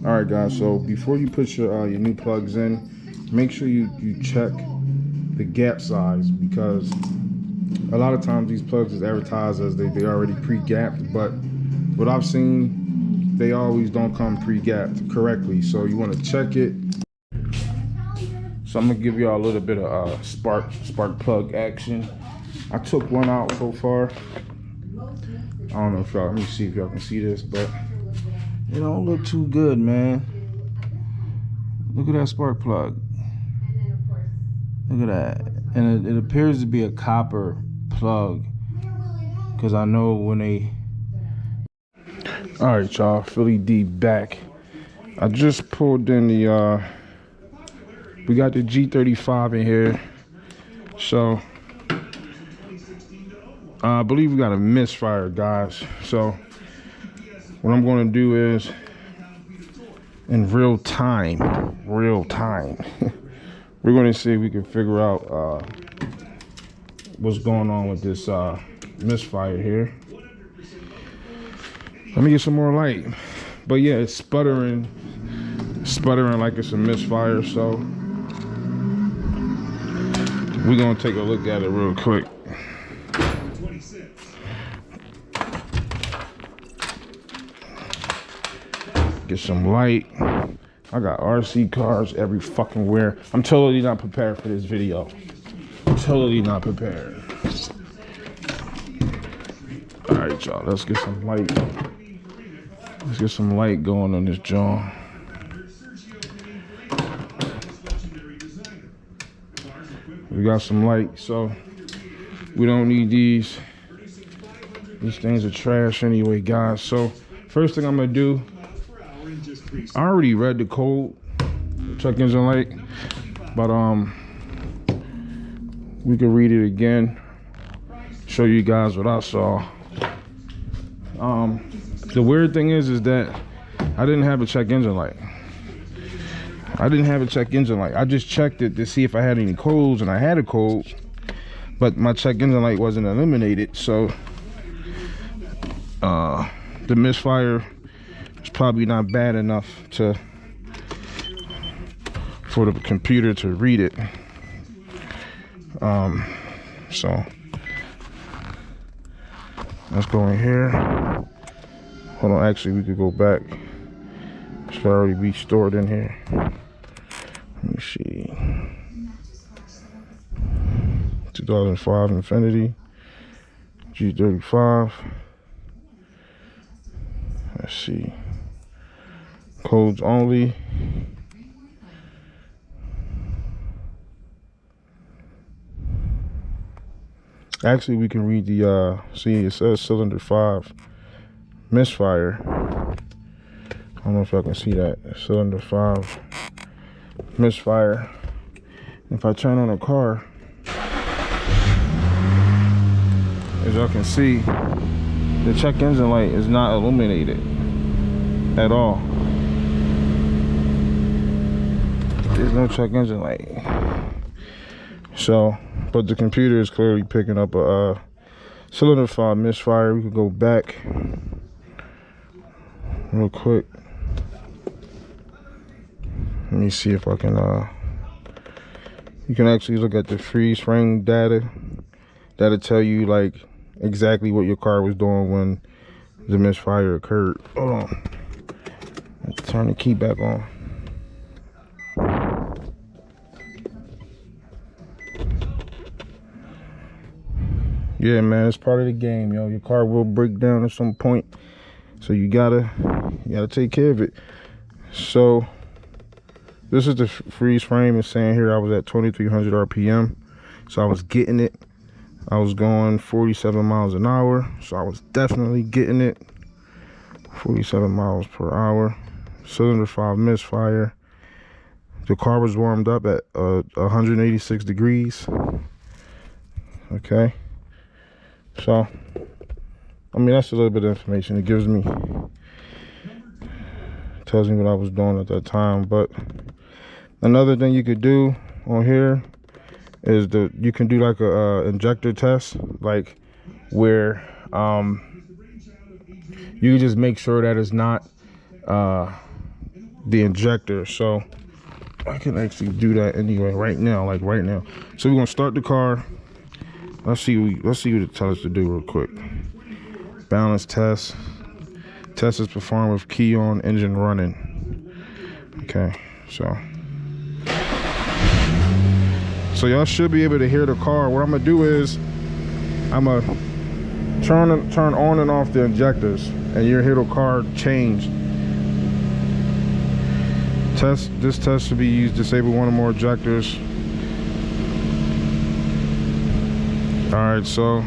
All right, guys. So before you put your new plugs in, make sure you check the gap size, because a lot of times these plugs is advertised as they already pre-gapped, but what I've seen, they always don't come pre-gapped correctly. So you want to check it. So I'm gonna give y'all a little bit of spark plug action. I took one out so far. I don't know if y'all, let me see if y'all can see this, but it don't look too good, man. Look at that spark plug. Look at that. And it appears to be a copper plug, because I know when they... All right, y'all, Philly D back. I just pulled in the we got the G35 in here. So I believe we got a Misfire, guys. So what I'm going to do is, in real time, we're going to see if we can figure out what's going on with this Misfire here. Let me get some more light. But yeah, it's sputtering like it's a Misfire. So we're going to take a look at it real quick. Get some light. I got RC cars every fucking where. I'm totally not prepared for this video. Totally not prepared. All right, y'all, let's get some light. Let's get some light going on this joint. We got some light, so we don't need these. These things are trash anyway, guys. So first thing I'm gonna do, I already read the code, check engine light, but we can read it again, show you guys what I saw. The weird thing is that I didn't have a check engine light. I just checked it to see if I had any codes, and I had a code, but my check engine light wasn't illuminated. So the Misfire is probably not bad enough for the computer to read it. So let's go in here. Hold on, actually we could go back. It should already be stored in here. Let me see. 2005 Infinity G35. Let's see. Codes only. Actually, we can read the see, it says cylinder 5 Misfire. I don't know if y'all can see that. Cylinder 5 Misfire. If I turn on a car, as y'all can see, the check engine light is not illuminated at all. There's no check engine light. So, but the computer is clearly picking up a cylinder 5 Misfire. We could go back real quick. Let me see if I can you can actually look at the freeze frame data. That'll tell you like exactly what your car was doing when the misfire occurred. Hold on. Let's turn the key back on. Yeah, man, it's part of the game, yo. Your car will break down at some point, so you gotta take care of it. So this is the freeze frame. It's saying here I was at 2300 RPM, so I was getting it. I was going 47 miles an hour, so I was definitely getting it. 47 miles per hour. Cylinder 5 Misfire. The car was warmed up at 186 degrees. Okay. So, I mean, that's a little bit of information it gives me. Tells me what I was doing at that time. But another thing you could do on here is you can do like a injector test, like where you can just make sure that it's not the injector. So I can actually do that anyway right now, like right now. So we're gonna start the car. Let's see what it tells us to do real quick. Balance test. Test is performed with key on, engine running. Okay, so y'all should be able to hear the car. What I'm gonna do is I'm gonna turn on and off the injectors, and you'll hear the car change. This test should be used to disable one or more injectors. Alright, so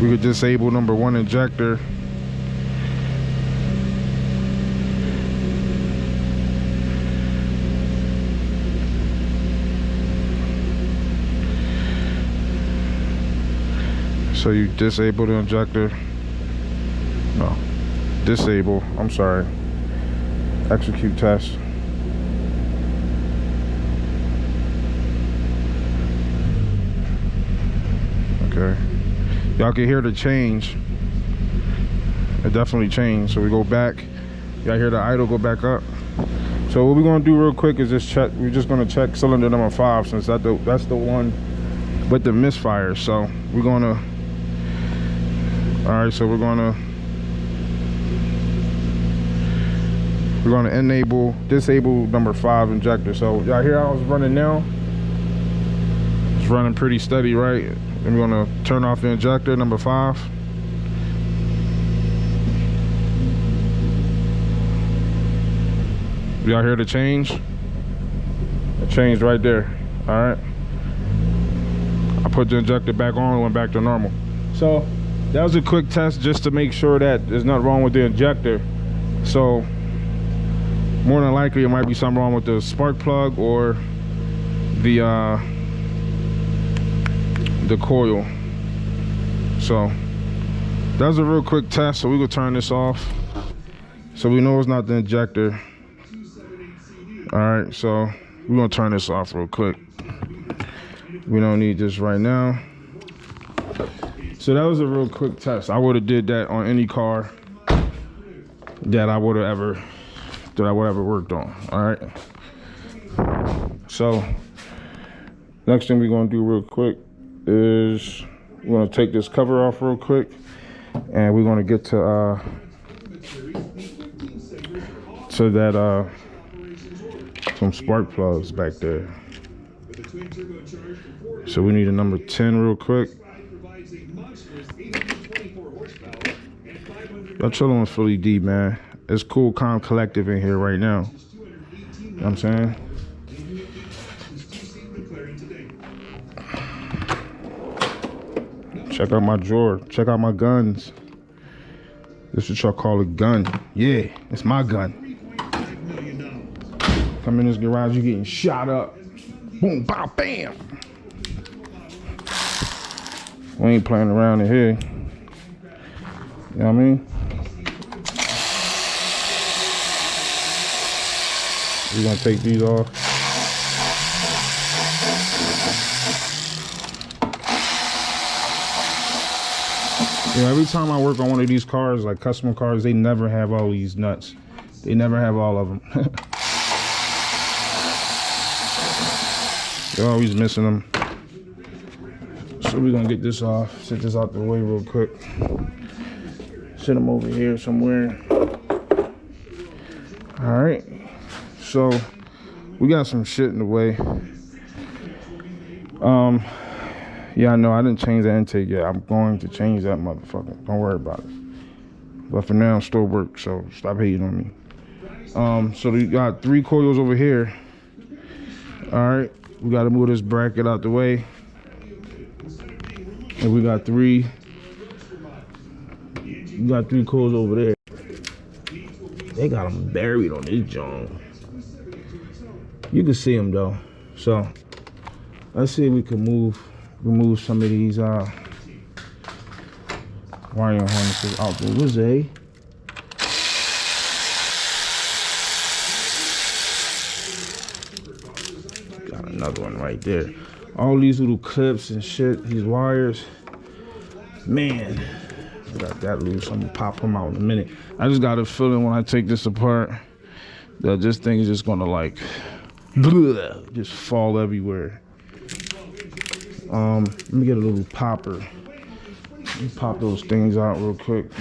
we could disable number 1 injector. So you disable the injector. No. Disable. I'm sorry. Execute test. Okay. Y'all can hear the change. It definitely changed. So we go back. Y'all hear the idle go back up. So what we're gonna do real quick is just check. We're just gonna check cylinder number 5 since that's the one with the misfire. So we're gonna. All right. So we're gonna disable number 5 injector. So y'all hear how it's running now? It's running pretty steady, right? And we're gonna turn off the injector number 5. Y'all hear the change? It changed right there. All right. I put the injector back on and went back to normal. So that was a quick test just to make sure that there's nothing wrong with the injector. So more than likely it might be something wrong with the spark plug or the coil. So that was a real quick test. So we gonna turn this off so we know it's not the injector. All right, so we're gonna turn this off real quick. We don't need this right now. So that was a real quick test. I would have did that on any car that I would have ever worked on. All right. So next thing we're gonna do real quick is we're gonna take this cover off real quick, and we're gonna get to that some spark plugs back there. So we need a number 10 real quick. Y'all chilling with Philly D, man. It's cool, calm, collective in here right now. You know what I'm saying? Check out my drawer. Check out my guns. This is what y'all call a gun. Yeah, it's my gun. Come in this garage, you getting shot up. Boom, pow, bam. We ain't playing around in here. You know what I mean? We're gonna take these off. You know, every time I work on one of these cars, like customer cars, they never have all these nuts. They never have all of them. They're always missing them. So we're gonna get this off, set this out the way real quick. Set them over here somewhere. All right. So we got some shit in the way. Yeah, I know I didn't change the intake yet. I'm going to change that motherfucker. Don't worry about it. But for now, still work, so stop hating on me. So we got 3 coils over here. All right, we got to move this bracket out the way. And we got 3 coils over there. They got them buried on this joint. You can see them though. So let's see if we can remove some of these wiring harnesses out the way. Got another one right there. All these little clips and shit, these wires, man, Got that loose. I'm gonna pop them out in a minute. I just got a feeling when I take this apart that this thing is just gonna like just fall everywhere. Let me get a little popper. Let me pop those things out real quick.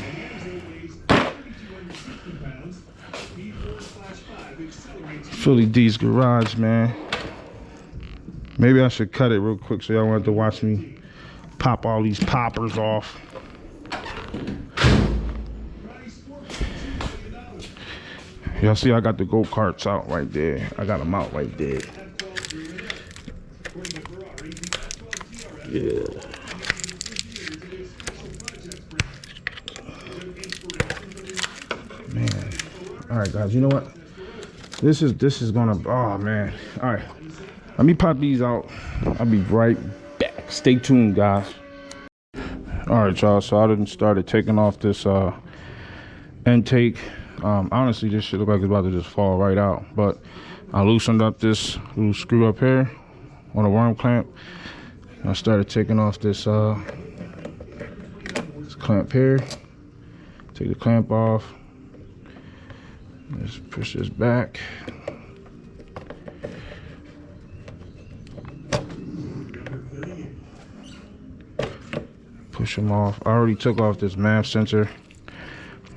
Philly D's garage, man. Maybe I should cut it real quick so y'all won't have to watch me pop all these poppers off. Y'all see I got the go-karts out right there. I got them out right there. Yeah. Man. All right, guys, you know what? This is gonna, oh man. All right, let me pop these out. I'll be right back. Stay tuned, guys. All right, y'all, so I done started taking off this intake. Honestly, this shit look like it's about to just fall right out, but I loosened up this little screw up here on a worm clamp. I started taking off this clamp here. Take the clamp off. Just push this back. Push them off. I already took off this MAF sensor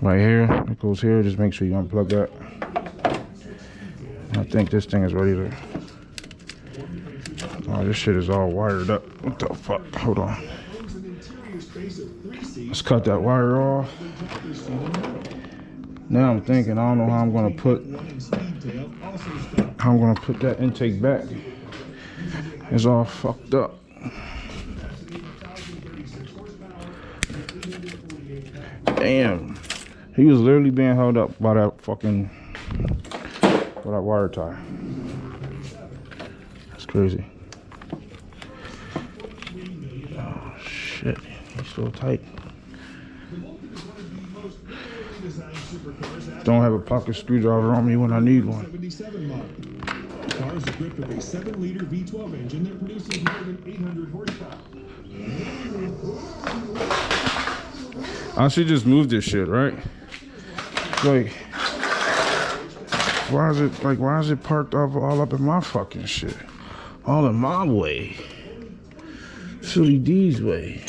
right here. It goes here. Just make sure you unplug that. I think this thing is ready to. Oh, this shit is all wired up. What the fuck? Hold on. Let's cut that wire off. Now I'm thinking, I don't know how I'm gonna put that intake back. It's all fucked up. Damn. He was literally being held up by that fucking, by that wire tie. That's crazy. Oh shit, he's so tight. Don't have a pocket screwdriver on me when I need one. Car is equipped with a 7-liter V12 engine that produces more than 800 horsepower. I should just move this shit, right? Like, why is it parked up all up in my fucking shit? All in my way. Philly D's way.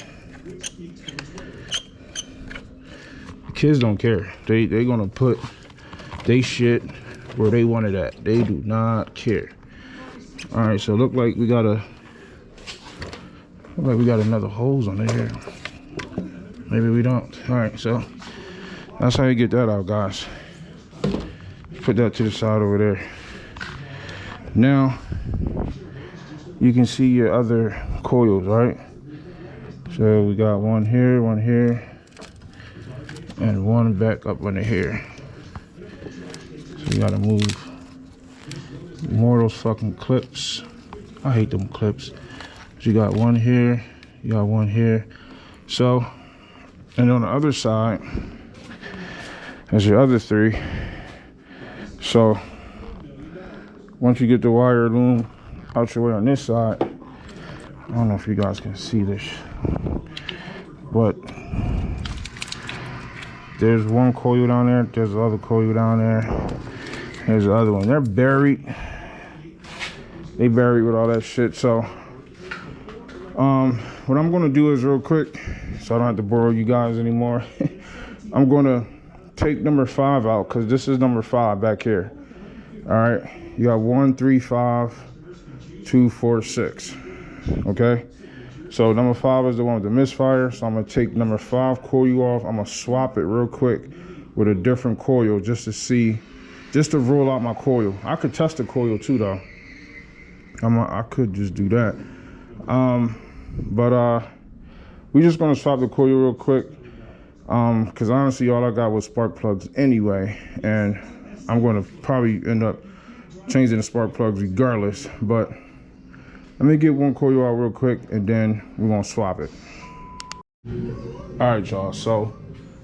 Kids don't care. They gonna put they shit where they want it at. They do not care. All right, so look like we got another hose on here. Maybe we don't. All right, so that's how you get that out, guys. Put that to the side over there. Now you can see your other coils, right? So we got one here, and one back up under here. So you gotta move more of those fucking clips. I hate them clips. So you got one here, you got one here. So, and on the other side, there's your other 3. So, once you get the wire loom out your way on this side, I don't know if you guys can see this, but there's one coil down there, there's the other coil down there, there's the other one. They're buried. They buried with all that shit. So what I'm gonna do is real quick, so I don't have to borrow you guys anymore. I'm gonna take number 5 out, because this is number 5 back here. All right, you got 1, 3, 5, 2, 4, 6. Okay, so number 5 is the one with the misfire. So I'm gonna take number 5 coil off. I'm gonna swap it real quick with a different coil just to see, just to roll out my coil. I could test the coil too though. I could just do that. But we just gonna swap the coil real quick. Because honestly, all I got was spark plugs anyway, and I'm gonna probably end up changing the spark plugs regardless. But let me get one coil out real quick, and then we're gonna swap it. All right, y'all. So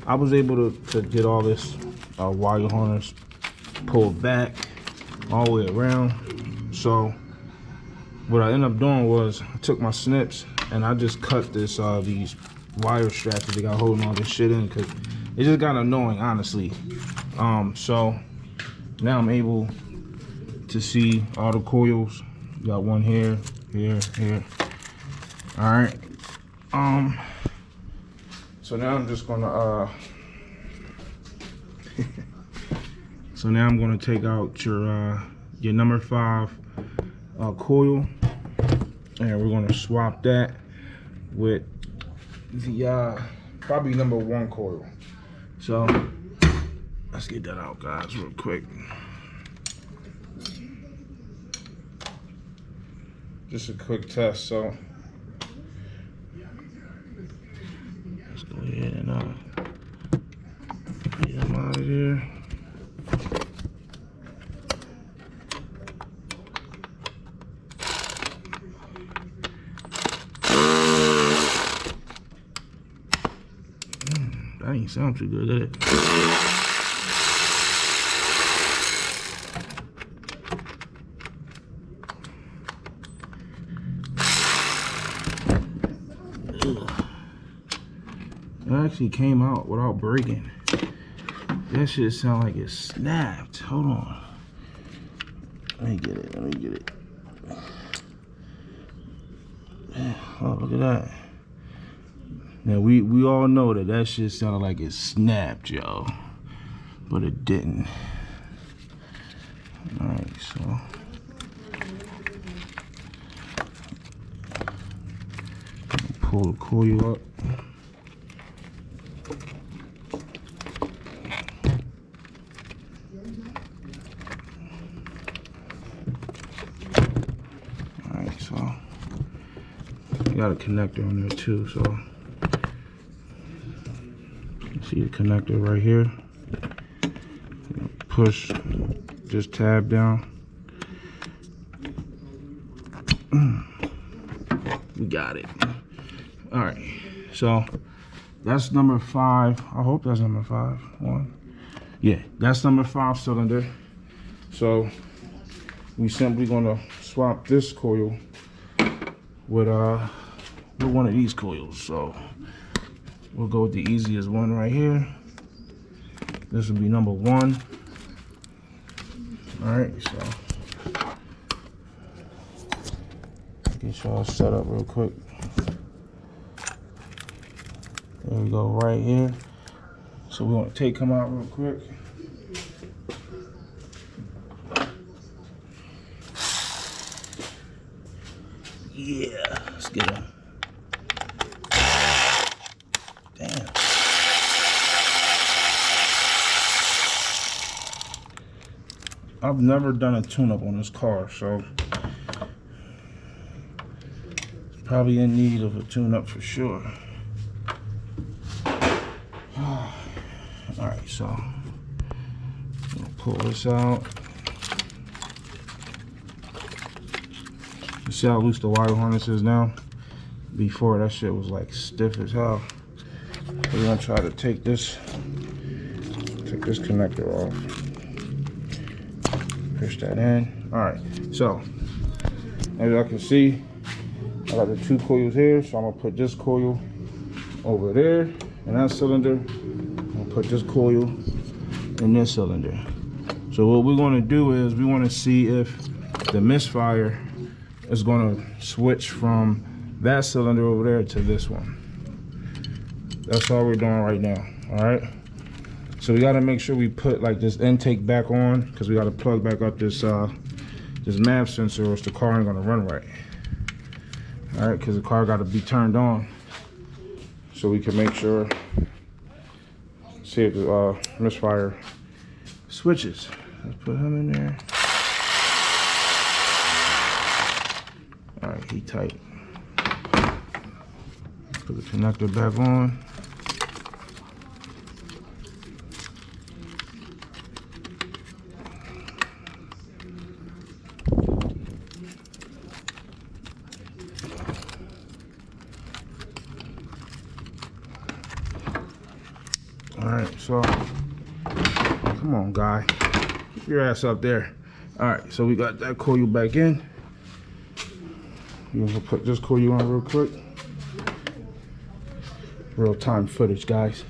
I was able to get all this wire harness pulled back all the way around. So what I ended up doing was I took my snips and I just cut this these wire straps that they got holding all this shit in, because it just got annoying, honestly. So now I'm able to see all the coils. Got one here, here, here. All right. So now I'm just gonna so now I'm gonna take out your number 5 coil, and we're gonna swap that with the probably number 1 coil. So let's get that out, guys, real quick. Just a quick test. So let's go ahead and get them out of there. That ain't sound too good, did it? It actually came out without breaking. That shit sound like it snapped. Hold on. Let me get it. Let me get it. Oh, look at that. Now we all know that shit sounded like it snapped, yo, but it didn't. All right, so pull the coil up. All right, so you got a connector on there too, so. See the connector right here. Push this tab down. We got it. All right, so that's number 5. I hope that's number 5. 1. Yeah, that's number 5 cylinder. So we simply gonna swap this coil with one of these coils. So we'll go with the easiest one right here. This will be number 1. All right, so get y'all set up real quick. There we go, right here. So we're gonna take them out real quick. Yeah, let's get them. Damn. I've never done a tune-up on this car, so it's probably in need of a tune-up for sure. Alright, so I'm gonna pull this out. You see how loose the wire harness is now? Before, that shit was like stiff as hell. We're gonna try to take this connector off. Push that in. All right, so as y'all can see, I got the 2 coils here, so I'm gonna put this coil over there in that cylinder. I'm gonna put this coil in this cylinder. So what we're gonna do is we wanna see if the Misfire is gonna switch from that cylinder over there to this one. That's all we're doing right now, all right? So we gotta make sure we put like this intake back on, because we gotta plug back up this this MAV sensor, or else the car ain't gonna run right. All right, because the car gotta be turned on so we can make sure, see if the Misfire switches. Let's put him in there. All right, he tight. Put the connector back on. All right, so come on, guy, get your ass up there. All right, so we got that coil back in. We're gonna put this coil on real quick. real time footage, guys.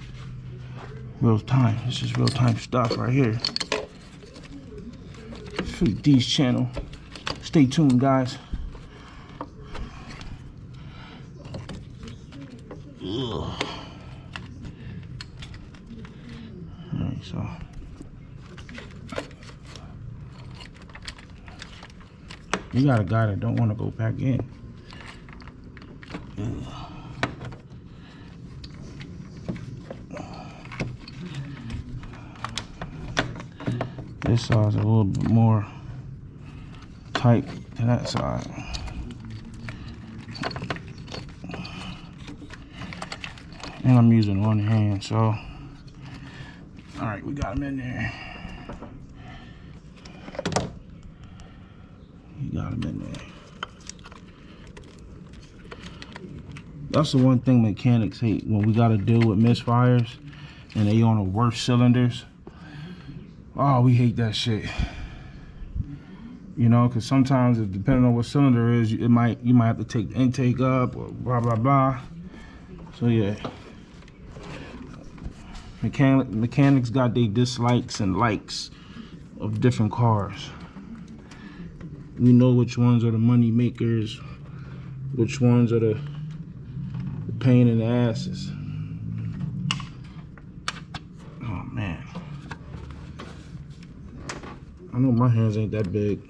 Real time. This is real time stuff right here. Freak D's channel. Stay tuned, guys. Ugh. Alright, so you got a guy that don't want to go back in. Ugh. This side's a little bit more tight than that side. And I'm using one hand, so all right, we got him in there. You got him in there. That's the one thing mechanics hate when we got to deal with misfires and they on the worst cylinders. Oh, we hate that shit. You know, because sometimes, depending on what cylinder it is, you might have to take the intake up or blah blah blah. So yeah, mechanics got their dislikes and likes of different cars. We know which ones are the money makers, which ones are the pain in the asses. Oh man, I know my hands ain't that big.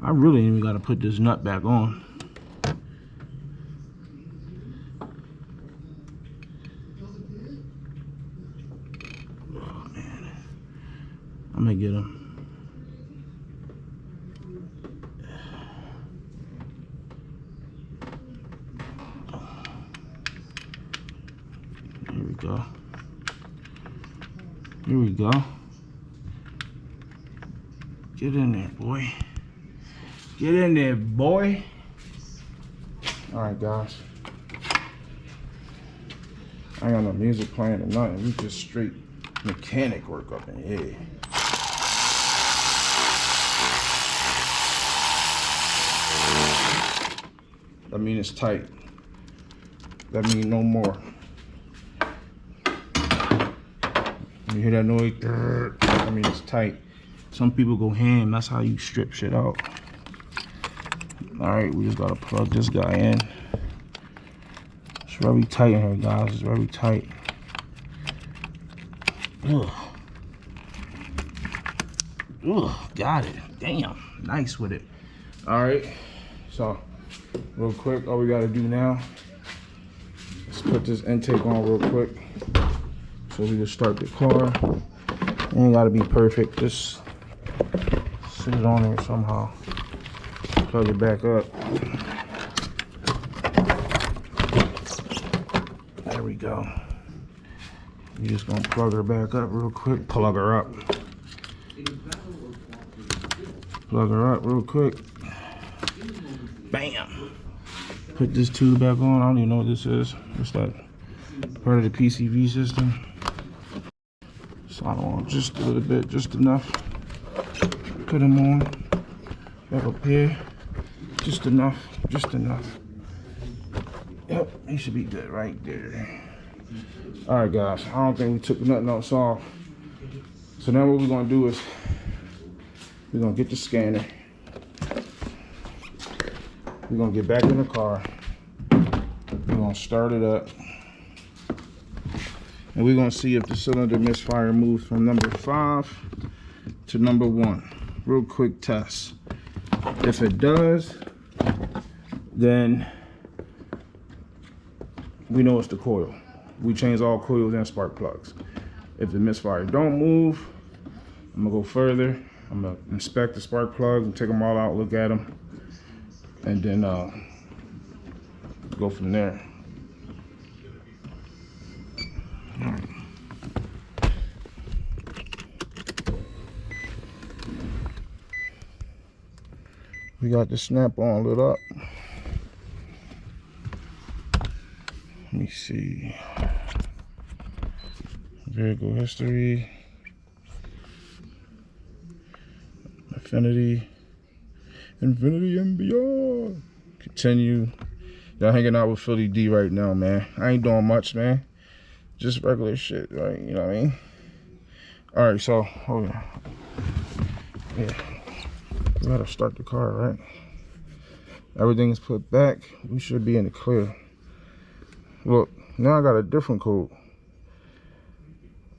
I really ain't even got to put this nut back on. Oh man, I'm gonna get him. Here we go. Here we go. Get in there, boy. Get in there, boy. All right, guys. I ain't got no music playing or nothing. We just straight mechanic work up in here. That mean it's tight. That mean no more. You hear that noise? I mean it's tight. Some people go ham. That's how you strip shit out. All right, we just gotta plug this guy in. It's very tight in here, guys. It's very tight. Ugh. Ugh, got it. Damn, nice with it. All right, so real quick, all we gotta do now is put this intake on real quick so we can start the car. Ain't gotta be perfect. Just sit it on there somehow. Plug it back up. There we go. We're just gonna plug her back up real quick. Plug her up. Plug her up real quick. Bam. Put this tube back on. I don't even know what this is. It's that part of the PCV system. So I don't want just a little bit, just enough. Put them on. Back up here. Just enough, just enough. Yep, he should be good right there. All right, guys, I don't think we took nothing else off. So now what we're gonna do is we're gonna get the scanner. We're gonna get back in the car. We're gonna start it up. And we're gonna see if the cylinder misfire moves from number 5 to number 1. Real quick test. If it does, then we know it's the coil. We change all coils and spark plugs. If the misfire don't move, I'm gonna go further. I'm gonna inspect the spark plugs and take them all out, look at them, and then go from there. All right. We got the snap-on lit up. Let me see. Vehicle history. Affinity. Infinity and beyond. Continue. Y'all hanging out with Philly D right now, man. I ain't doing much, man. Just regular shit, right? You know what I mean? All right, so, hold on. Yeah. We gotta start the car, right? Everything's put back. We should be in the clear. Look, now I got a different code.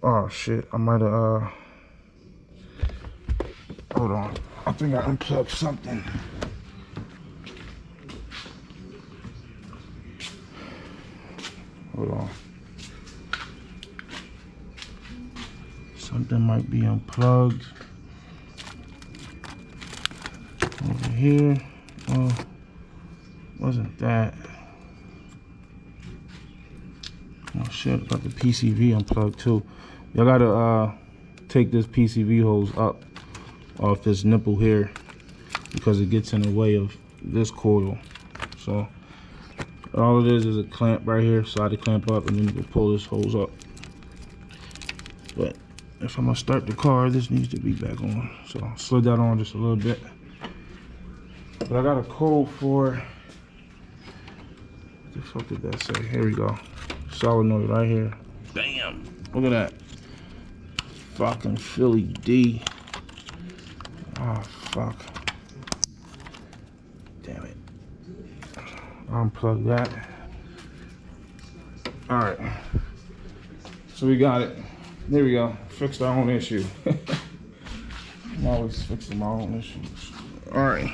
Oh, shit. I might have, hold on. I think I unplugged something. Hold on. Something might be unplugged. Over here. Oh, wasn't that? Oh shit, got the PCV unplugged too. Y'all gotta take this PCV hose up off this nipple here because it gets in the way of this coil. So all it is a clamp right here, slide the clamp up, and then you can pull this hose up. But if I'm gonna start the car, this needs to be back on. So I'll slid that on just a little bit. But I got a code for, what the fuck did that say? Here we go. Solenoid right here. Bam! Look at that. Fucking Philly D. Oh, fuck. Damn it. Unplug that. Alright. So we got it. There we go. Fixed our own issue. I'm always fixing my own issues. Alright.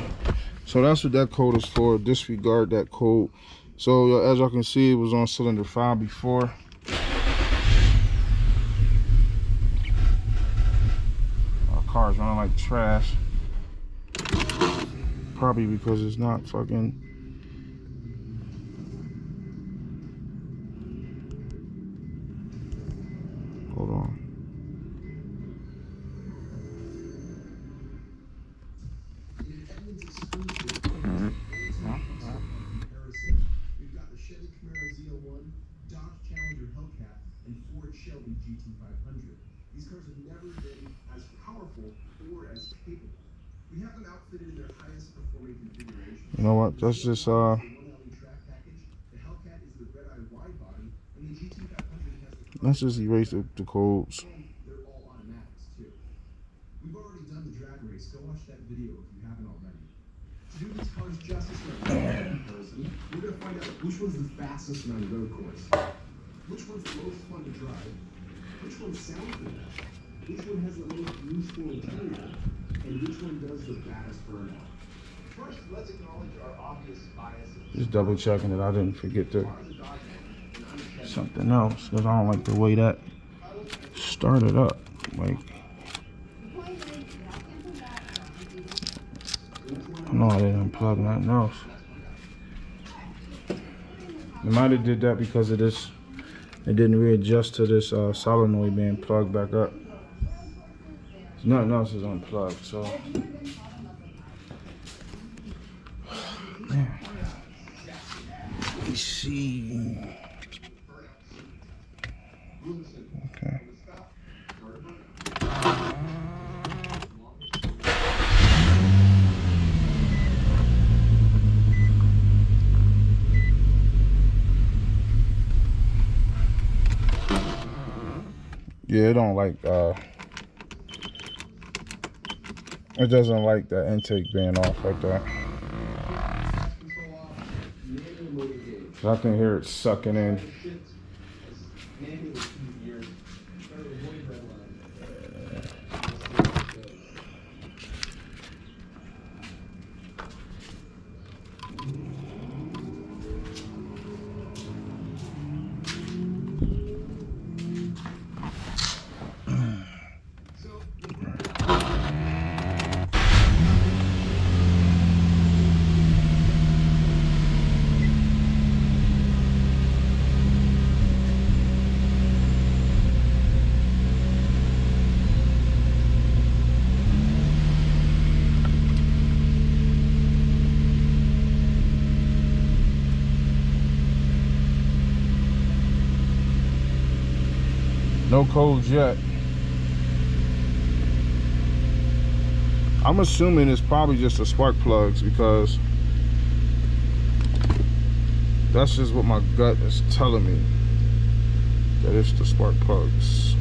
So that's what that code is for. Disregard that code. So as y'all can see, it was on cylinder 5 before. Our car's running like trash. Probably because it's not fucking. Hold on. G35 These cars have never been as powerful or as capable. We have them outfitted in their highest performing configuration. You know what? That's just The Hellcat is the red-eye wide body, and the G3500 has the let's just erase the codes. they're all automatics too. We've already done the drag race. Go watch that video if you haven't already. To do these cars justice comparison, we're gonna find out which one's the fastest on the road course, which one's the most fun to drive, which one sounds the best, which one has the most useful interior, and which one does the baddest burnout. First, let's acknowledge our obvious biases. Just double checking that I didn't forget to something else, because I don't like the way that started up. Like, I know I didn't unplug nothing else. It might have did that because of this. It didn't readjust to this solenoid being plugged back up. Nothing else is unplugged, so. Man. Let me see. Okay. Yeah, it don't like it doesn't like that intake being off like that. I can hear it sucking in. No codes yet. I'm assuming it's probably just the spark plugs because that's just what my gut is telling me, that it's the spark plugs.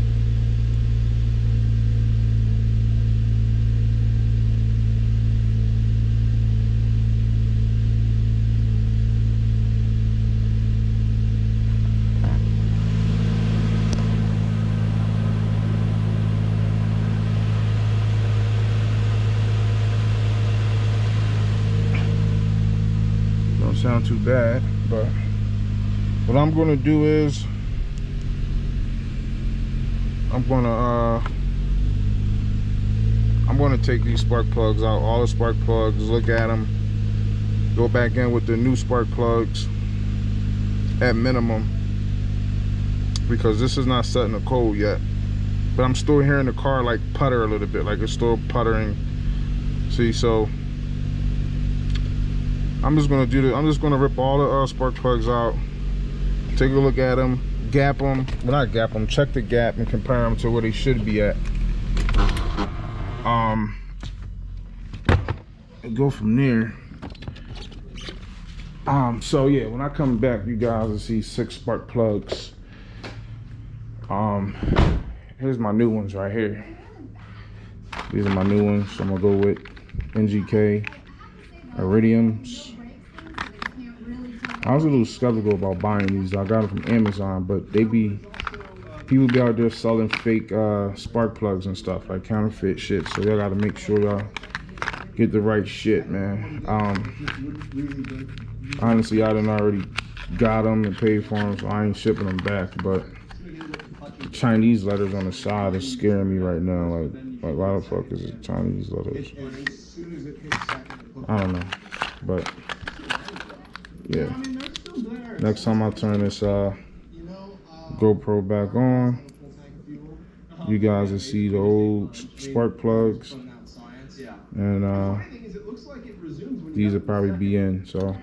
Don't sound too bad, but what I'm gonna do is I'm gonna take these spark plugs out, all the spark plugs, look at them, go back in with the new spark plugs at minimum, because this is not setting a code yet. But I'm still hearing the car like putter a little bit, like it's still puttering. See, so I'm just gonna do this. I'm just gonna rip all the spark plugs out, take a look at them, gap them, well not gap them, check the gap and compare them to where they should be at. And go from there. So yeah, when I come back, you guys will see 6 spark plugs. Here's my new ones right here. These are my new ones. So I'm gonna go with NGK Iridiums. I was a little skeptical about buying these. I got them from Amazon, but people be out there selling fake spark plugs and stuff, like counterfeit shit. So y'all gotta make sure y'all get the right shit, man. Honestly, I done already got them and paid for them, so I ain't shipping them back. But the Chinese letters on the side is scaring me right now. Like why the fuck is it Chinese letters? I don't know, but yeah. Next time I turn this GoPro back on, you guys will see the old spark plugs, and these will probably be in. So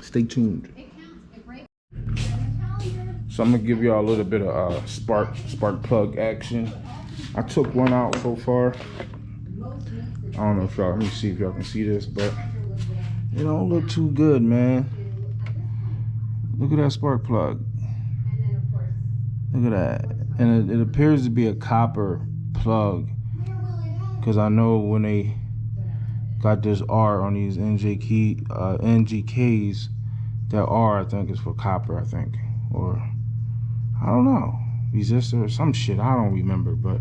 stay tuned. So I'm gonna give y'all a little bit of spark plug action. I took one out so far. I don't know if y'all, let me see if y'all can see this, but it don't look too good, man. Look at that spark plug. Look at that. And it appears to be a copper plug, because I know when they got this R on these NGKs, that R I think is for copper, I think. Or I don't know. Resistor or some shit. I don't remember, but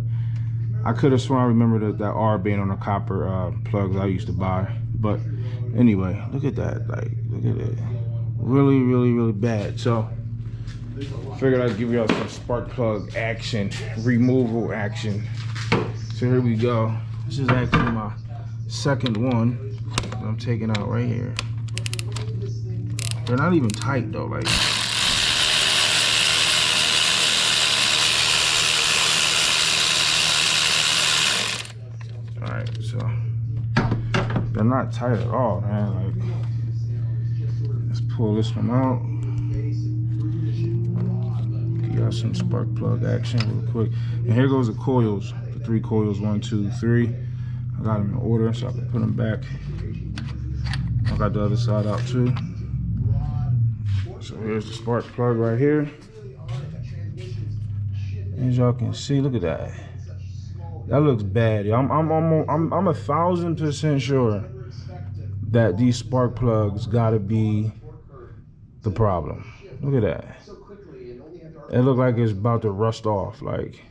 I could have sworn I remember that R being on the copper plugs I used to buy. But anyway, look at that. Like, look at it. Really, really, really bad. So figured I'd give y'all some spark plug action, removal action. So here we go. This is actually my second one that I'm taking out right here. They're not even tight though, like. Alright, so they're not tight at all, man. Like, let's pull this one out. Give y'all some spark plug action real quick. And here goes the coils. The 3 coils, 1, 2, 3. I got them in order so I can put them back. I got the other side out too. So here's the spark plug right here. As y'all can see, look at that. That looks bad. I'm 1000% sure that these spark plugs gotta be the problem. Look at that. It look like it's about to rust off. Like,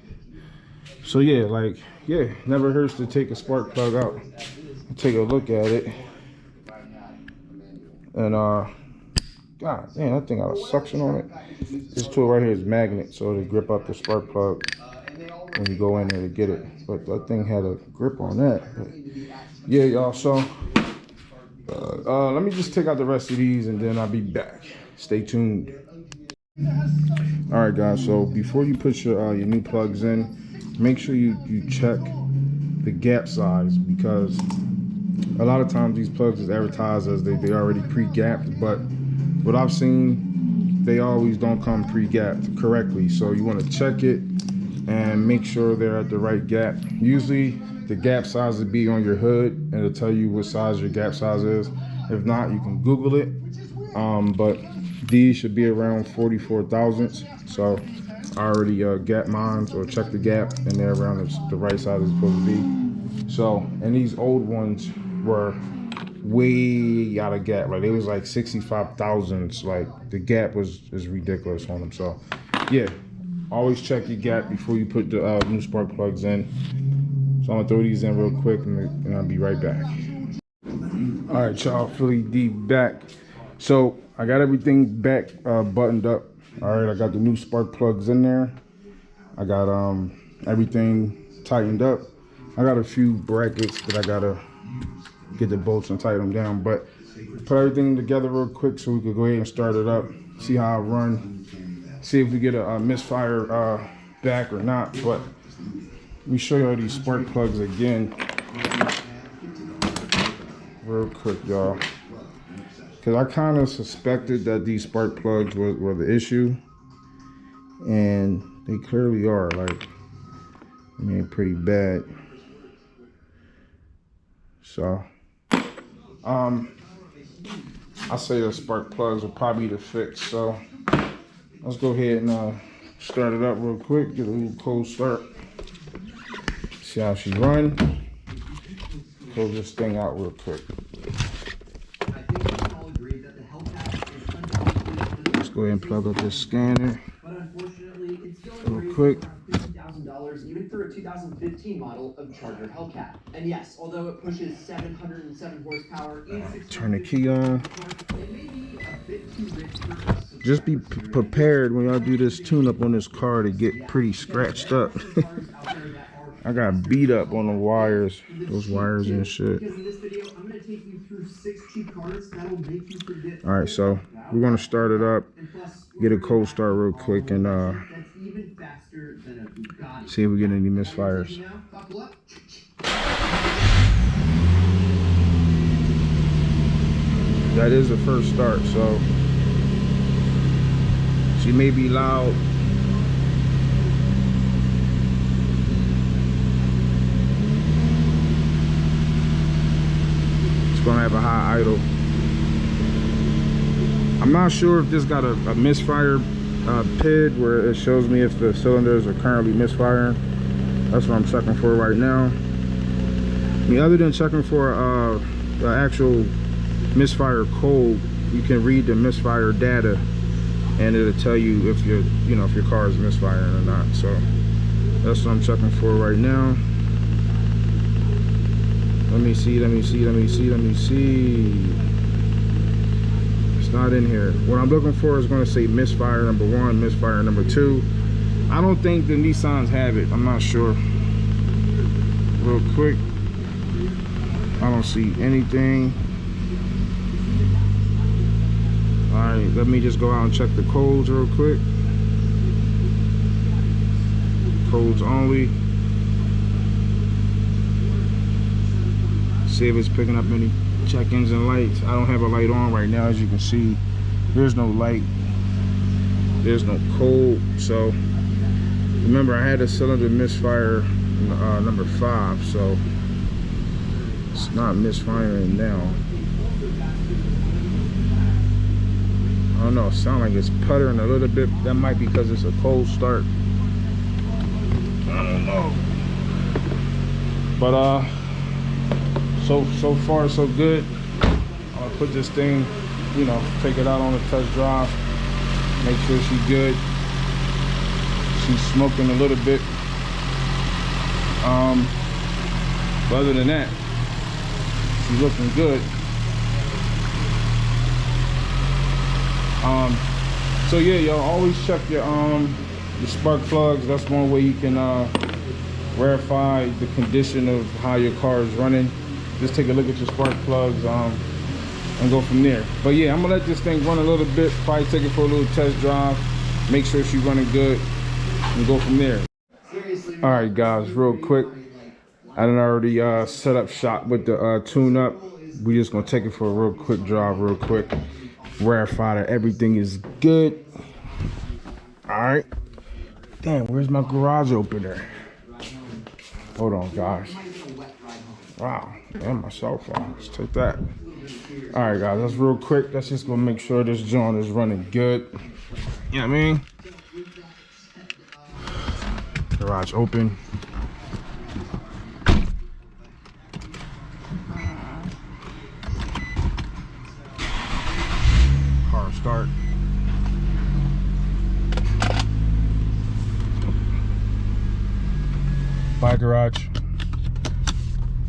so yeah, like, yeah, never hurts to take a spark plug out and take a look at it. And god damn, that thing got a suction on it. This tool right here is magnet, so to grip up the spark plug when you go in there to get it. But that thing had a grip on that. But yeah, y'all, so let me just take out the rest of these and then I'll be back. Stay tuned. All right, guys, so before you put your new plugs in, make sure you check the gap size, because a lot of times these plugs is advertised as they already pre-gapped, but what I've seen, they always don't come pre-gapped correctly. So you want to check it and make sure they're at the right gap. Usually the gap size would be on your hood, and it'll tell you what size your gap size is. If not, you can Google it. But these should be around 44 thousandths. So I already gap mines or check the gap, and they're around the right size it's supposed to be. So, and these old ones were way out of gap. Like, it was like 65 thousandths. Like, the gap was ridiculous on them. So yeah, always check your gap before you put the new spark plugs in. So I'm gonna throw these in real quick, and I'll be right back. All right, y'all, Philly D back. So I got everything back buttoned up. All right, I got the new spark plugs in there. I got everything tightened up. I got a few brackets that I gotta get the bolts and tighten them down, but put everything together real quick so we could go ahead and start it up, see how I run, see if we get a misfire back or not. But let me show you these spark plugs again real quick, y'all, because I kind of suspected that these spark plugs were the issue, and they clearly are. Like, I mean, pretty bad. So I say the spark plugs will probably be the fix. So let's go ahead and start it up real quick, get a little cold start, see how she run. Close this thing out real quick. Let's go ahead and plug up this scanner real quick. Even for a 2015 model of Charger Hellcat. And yes, although it pushes 707 horsepower, turn the key on. Just be prepared when y'all do this tune-up on this car to get pretty scratched up. I got beat up on the wires, those wires and shit. All right, so we're gonna start it up, get a cold start real quick, and see if we get any misfires. That is the first start, so she may be loud. It's gonna have a high idle. I'm not sure if this got a misfire PID where it shows me if the cylinders are currently misfiring. That's what I'm checking for right now. I mean, other than checking for the actual misfire code, you can read the misfire data, and it'll tell you if if your car is misfiring or not. So that's what I'm checking for right now. Let me see. It's not in here. What I'm looking for is going to say misfire number 1, misfire number 2. I don't think the Nissans have it. I'm not sure. Real quick, I don't see anything. All right, let me just go out and check the codes real quick. Codes only. See if it's picking up any check-ins and lights. I don't have a light on right now, as you can see. There's no light, there's no code. So remember, I had a cylinder misfire number 5, so it's not misfiring now. I don't know, it sounds like it's puttering a little bit. That might be because it's a cold start. I don't know. But so far so good. I'll put this thing, take it out on a test drive, make sure she's good. She's smoking a little bit. But other than that, she's looking good. So yeah, y'all always check your spark plugs. That's one way you can verify the condition of how your car is running. Just take a look at your spark plugs and go from there. But yeah, I'm gonna let this thing run a little bit, probably take it for a little test drive, make sure she's running good, and go from there. All right, guys, real quick, I done already set up shop with the tune up. We just gonna take it for a real quick drive, real quick, verify that everything is good. All right. Damn, where's my garage opener? Hold on, guys. Wow, and my cell phone. Let's take that. All right, guys, that's real quick. Let's just go make sure this joint is running good. You know what I mean? Garage open. Car start. Bye, garage.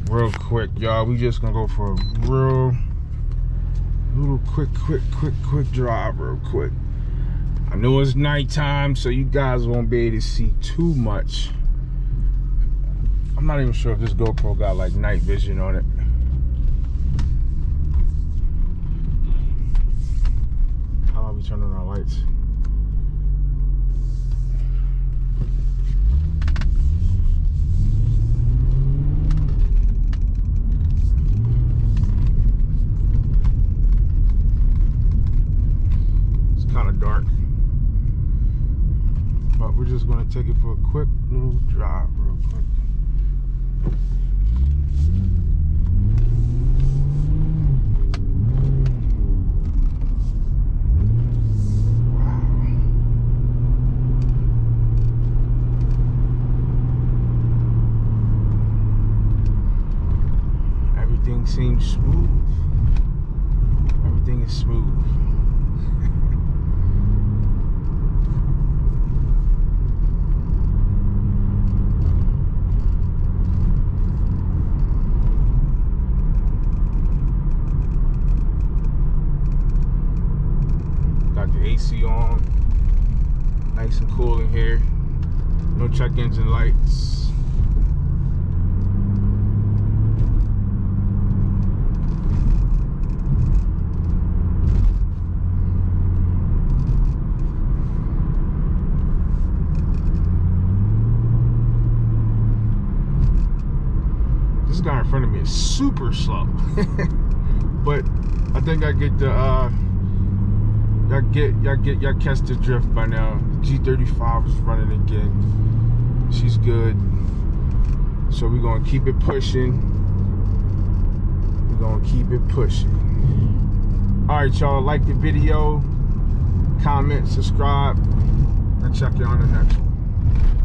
Real quick, y'all. We just gonna go for a little quick drive, real quick. I know it's nighttime, so you guys won't be able to see too much. I'm not even sure if this GoPro got like night vision on it. How about we turn on our lights? Kind of dark, but we're just going to take it for a quick little drive real quick. Wow. Everything seems smooth. Everything is smooth. AC on, nice and cool in here. No check engine lights. This guy in front of me is super slow, but I think I get the y'all catch the drift by now. G35 is running again. She's good. So we're gonna keep it pushing. We're gonna keep it pushing. All right, y'all, like the video, comment, subscribe, and check you on the next one.